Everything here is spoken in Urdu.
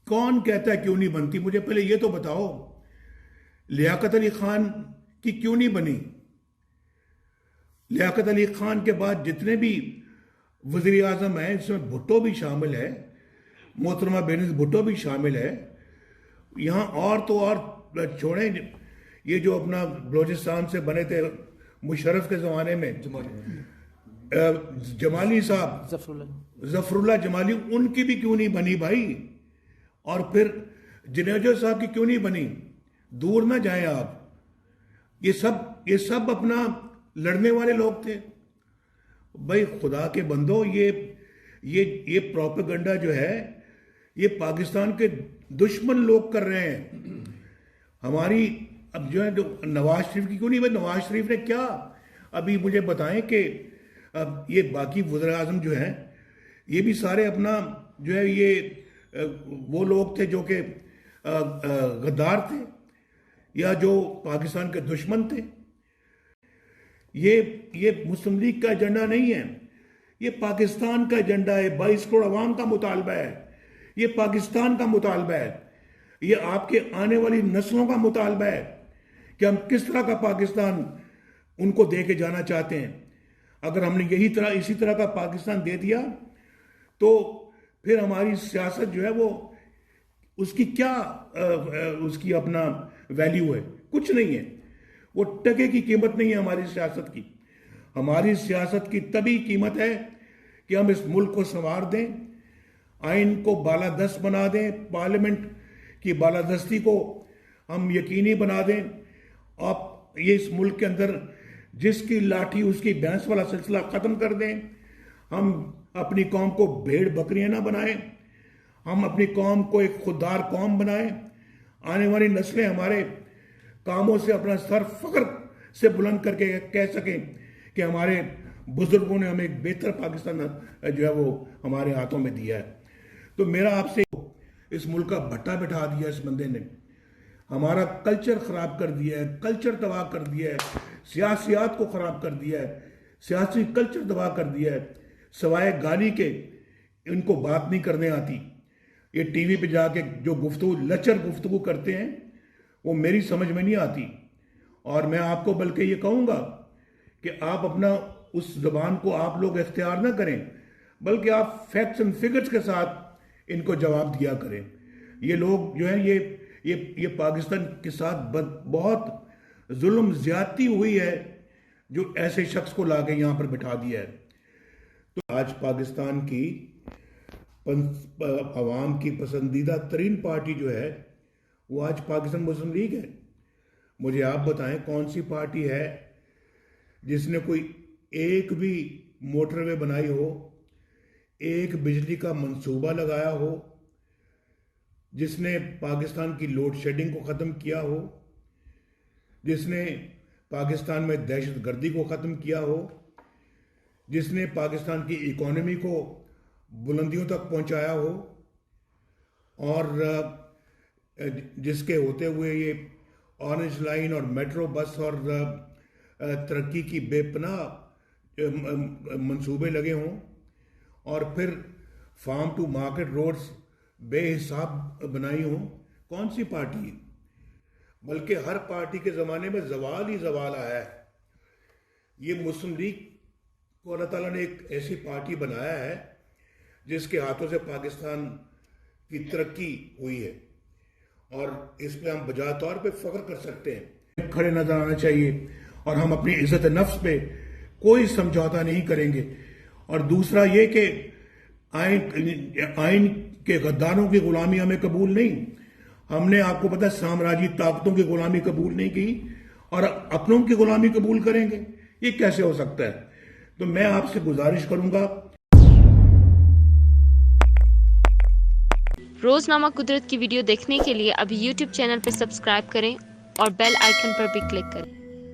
کون کہتا ہے کیوں نہیں بنتی؟ مجھے پہلے یہ تو بتاؤ، لیاقت علی خان کی کیوں نہیں بنی؟ لیاقت علی خان کے بعد جتنے بھی وزیر اعظم ہیں، اس میں بھٹو بھی شامل ہے، محترمہ بینظیر بھٹو بھی شامل ہے، یہاں اور تو اور چھوڑیں، یہ جو اپنا بلوچستان سے بنے تھے مشرف کے زمانے میں، جمالی صاحب، ظفر اللہ جمالی، ان کی بھی کیوں نہیں بنی بھائی؟ اور پھر جنیجو صاحب کی کیوں نہیں بنی؟ دور نہ جائیں آپ، یہ سب اپنا لڑنے والے لوگ تھے بھائی۔ خدا کے بندو، یہ پروپیگنڈا جو ہے یہ پاکستان کے دشمن لوگ کر رہے ہیں ہماری۔ اب جو ہے نواز شریف کی کیوں نہیں بنی؟ نواز شریف نے کیا ابھی مجھے بتائیں کہ اب یہ باقی وزیر اعظم جو ہیں یہ بھی سارے اپنا جو ہے یہ وہ لوگ تھے جو کہ غدار تھے یا جو پاکستان کے دشمن تھے۔ یہ مسلم لیگ کا ایجنڈا نہیں ہے، یہ پاکستان کا ایجنڈا ہے، 22 کروڑ عوام کا مطالبہ ہے، یہ پاکستان کا مطالبہ ہے، یہ آپ کے آنے والی نسلوں کا مطالبہ ہے کہ ہم کس طرح کا پاکستان ان کو دے کے جانا چاہتے ہیں۔ اگر ہم نے اسی طرح کا پاکستان دے دیا تو پھر ہماری سیاست جو ہے وہ اس کی کیا اس کی اپنا ویلیو ہے؟ کچھ نہیں ہے، وہ ٹکے کی قیمت نہیں ہے ہماری سیاست کی۔ ہماری سیاست کی تبھی قیمت ہے کہ ہم اس ملک کو سنوار دیں، آئین کو بالادست بنا دیں، پارلیمنٹ کی بالادستی کو ہم یقینی بنا دیں، آپ یہ اس ملک کے اندر جس کی لاٹھی اس کی بھینس والا سلسلہ ختم کر دیں، ہم اپنی قوم کو بھیڑ بکریاں نہ بنائیں، ہم اپنی قوم کو ایک خوددار قوم بنائیں، آنے والی نسلیں ہمارے کاموں سے اپنا سر فخر سے بلند کر کے کہہ سکیں کہ ہمارے بزرگوں نے ہمیں ایک بہتر پاکستان جو ہے وہ ہمارے ہاتھوں میں دیا ہے۔ تو میرا آپ سے، اس ملک کا بھٹا بٹھا دیا اس بندے نے، ہمارا کلچر خراب کر دیا ہے، کلچر تباہ کر دیا ہے، سیاسیات کو خراب کر دیا ہے، سیاسی کلچر تباہ کر دیا ہے، سوائے گالی کے ان کو بات نہیں کرنے آتی۔ یہ ٹی وی پہ جا کے جو لچر گفتگو کرتے ہیں وہ میری سمجھ میں نہیں آتی، اور میں آپ کو بلکہ یہ کہوں گا کہ آپ اپنا اس زبان کو آپ لوگ اختیار نہ کریں، بلکہ آپ فیکٹس اینڈ فگرز کے ساتھ ان کو جواب دیا کریں۔ یہ لوگ جو ہیں یہ پاکستان کے ساتھ بہت ظلم زیادتی ہوئی ہے جو ایسے شخص کو لا کے یہاں پر بٹھا دیا ہے۔ تو آج پاکستان کی عوام کی پسندیدہ ترین پارٹی جو ہے وہ آج پاکستان مسلم لیگ ہے۔ مجھے آپ بتائیں کون سی پارٹی ہے جس نے کوئی ایک بھی موٹر وے بنائی ہو، ایک بجلی کا منصوبہ لگایا ہو، جس نے پاکستان کی لوڈ شیڈنگ کو ختم کیا ہو، جس نے پاکستان میں دہشت گردی کو ختم کیا ہو، جس نے پاکستان کی اکانومی کو بلندیوں تک پہنچایا ہو، اور جس کے ہوتے ہوئے یہ اورنج لائن اور میٹرو بس اور ترقی کی بے پناہ منصوبے لگے ہوں، اور پھر فارم ٹو مارکیٹ روڈز بے حساب بنائی ہوں۔ کون سی پارٹی؟ بلکہ ہر پارٹی کے زمانے میں زوال ہی زوال آیا ہے۔ یہ مسلم لیگ کو اللہ تعالیٰ نے ایک ایسی پارٹی بنایا ہے جس کے ہاتھوں سے پاکستان کی ترقی ہوئی ہے، اور اس پہ ہم بجا طور پہ فخر کر سکتے ہیں، کھڑے نظر آنا چاہیے، اور ہم اپنی عزت نفس پہ کوئی سمجھوتا نہیں کریں گے۔ اور دوسرا یہ کہ آئین کے غداروں کی غلامی ہمیں قبول نہیں۔ ہم نے، آپ کو پتہ ہے، سامراجی طاقتوں کی غلامی قبول نہیں کی، اور اپنوں کی غلامی قبول کریں گے؟ یہ کیسے ہو سکتا ہے؟ تو میں آپ سے گزارش کروں گا، روزنامہ قدرت کی ویڈیو دیکھنے کے لیے ابھی یوٹیوب چینل پر سبسکرائب کریں اور بیل آئیکن پر بھی کلک کریں۔